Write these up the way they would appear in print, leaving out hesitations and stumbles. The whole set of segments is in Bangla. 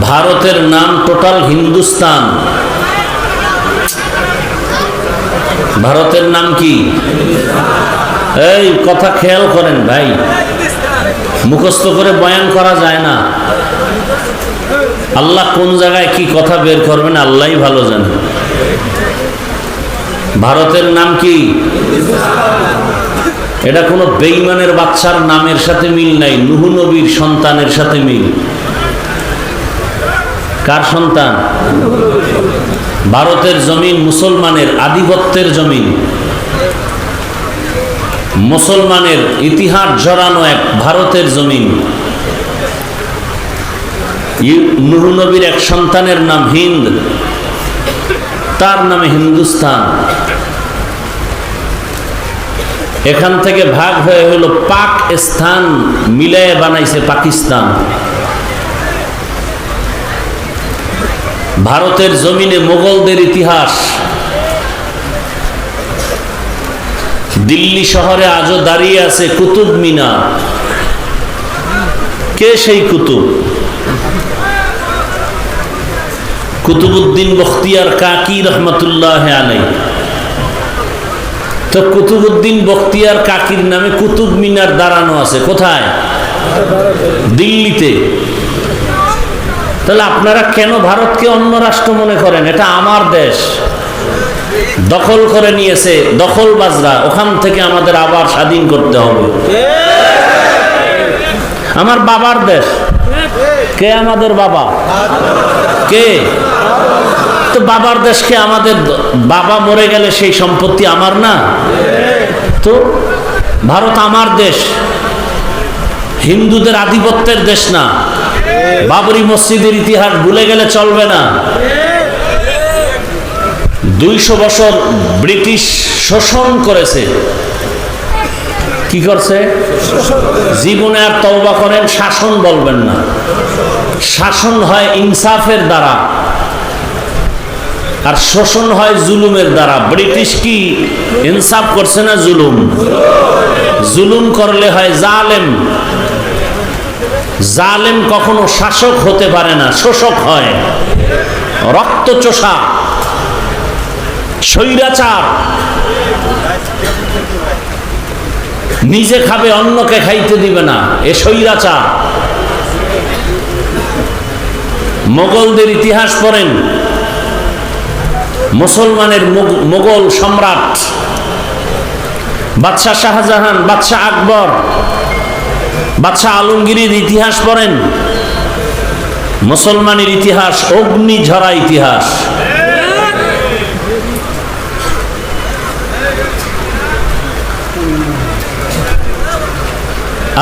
ভারতের নাম টোটাল হিন্দুস্তান। ভারতের নাম কি? এই কথা খেয়াল করেন ভাই, মুখস্থ করে বয়ান করা যায় না। আল্লাহ কোন জায়গায় কি কথা বের করবেন আল্লাহই ভালো জানে। ভারতের নাম কি? এটা কোনো বেঈমানের বাচ্চার নামের সাথে মিল নাই, নূহ নবীর সন্তানের সাথে মিল। কার সন্তান? ভারতের জমিন মুসলমানের আধিপত্যের জমিন, মুসলমানের ইতিহাস জড়ানো এক ভারতের জমিন। নূহ নবীর এক সন্তানের নাম হিন্দ, তার নামে হিন্দুস্তান। এখান থেকে ভাগ হয়ে হলো পাকিস্তান, মিলায়ে বানাইছে পাকিস্তান। ভারতের জমিনে মোগলদের ইতিহাস। দিল্লি শহরে আজও দাঁড়িয়ে আছে কুতুব মিনার। কে সেই কুতুব? কুতুবউদ্দিন বখতিয়ার কাকি রহমতুল্লাহ আলাইহি। তো কুতুবউদ্দিন বখতিয়ার কাকির নামে কুতুব মিনার দাঁড়ানো আছে কোথায়? দিল্লিতে। তাহলে আপনারা কেন ভারতকে অন্য রাষ্ট্র মনে করেন? এটা আমার দেশ, দখল করে নিয়েছে দখলবাজরা, ওখান থেকে আমাদের আবার স্বাধীন করতে হবে। আমার বাবার দেশ। কে আমাদের বাবা? কে? তো বাবার দেশকে আমাদের বাবা মরে গেলে সেই সম্পত্তি আমার না? তো ভারত আমার দেশ, হিন্দুদের আধিপত্যের দেশ না। বাবরি মসজিদের ইতিহাস ভুলে গেলে চলবে না। 200 বছর ব্রিটিশ শোষণ করেছে। কি করছে? জীবনে আর তওবা করেন, শাসন বলবেন না। শাসন হয় ইনসাফের দ্বারা, আর শোষণ হয় জুলুমের দ্বারা। ব্রিটিশ কি ইনসাফ করছে না জুলুম? জুলুম করলে হয় জালেম। জালেম কখনো শাসক হতে পারে না, শোষক হয়। রক্তচোষা, স্বৈরাচার, নিজে খাবে অন্যকে খাইতে দিবে না, এ স্বৈরাচার। মোগলদের ইতিহাস পড়েন। মুসলমানের মোগল সম্রাট বাদশাহ শাহজাহান, বাদশাহ আকবর, বাদশাহ আলমগীরের ইতিহাস পড়েন। মুসলমানের ইতিহাস অগ্নি ঝরা ইতিহাস।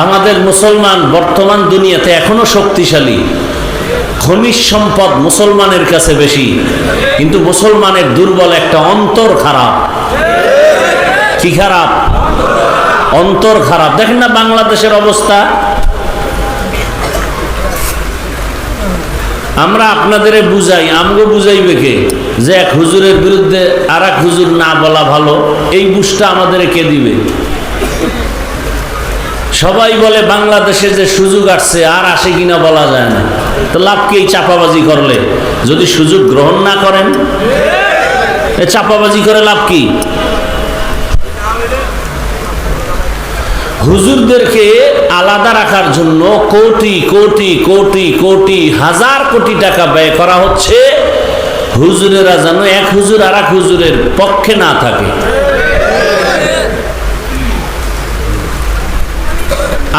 আমাদের মুসলমান বর্তমান দুনিয়াতে এখনো শক্তিশালী। খনিজ সম্পদ মুসলমানের কাছে বেশি, কিন্তু মুসলমানের দুর্বল একটা অন্তর খারাপ। কি খারাপ? অন্তর খারাপ। দেখেন না বাংলাদেশের অবস্থা। আমরা আপনাদের বুঝাই, আমগো বুঝাইবে কে যে এক হুজুরের বিরুদ্ধে আর এক হুজুর না বলা ভালো? এই বুঝটা আমাদের কে দিবে? সবাই বলে বাংলাদেশে যে সুযোগ আসছে, আর আসে কিনা বলা যায় না। তো লাভ কি এই চাপাবাজি করলে? যদি সুযোগ গ্রহণ না করেন, চাপাবাজি করে লাভ কি? হুজুরদেরকে আলাদা রাখার জন্য কোটি কোটি কোটি কোটি হাজার কোটি টাকা ব্যয় করা হচ্ছে। হুজুরেরা যেন এক হুজুর আর এক হুজুরের পক্ষে না থাকে।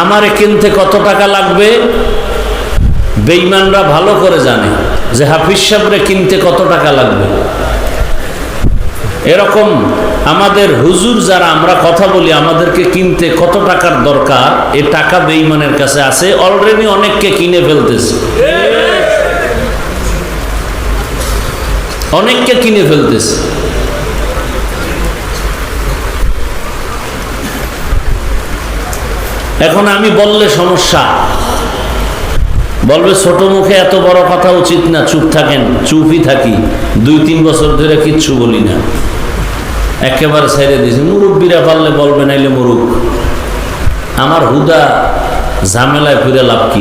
আমারে কিনতে কত টাকা লাগবে বেঈমানরা ভালো করে জানে, যে হাফিজ সাহেবরে কিনতে কত টাকা লাগবে। এরকম আমাদের হুজুর যারা আমরা কথা বলি, আমাদেরকে কিনতে কত টাকার দরকার, এ টাকা বেঈমানের কাছে আছে। অলরেডি অনেককে কিনে ফেলতেছে, অনেককে কিনে ফেলতেছে। এখন আমি বললে সমস্যা, বলবে ছোট মুখে এত বড় কথা উচিত না, চুপ থাকেন। চুপই থাকি, 2-3 বছর ধরে কিচ্ছু বলি না, একেবারে ছেড়ে দিয়েছি। মুরব্বীরা পারলে বলবে, নাইলে মুরুখ। আমার হুদা ঝামেলায় ফিরে লাভ কি?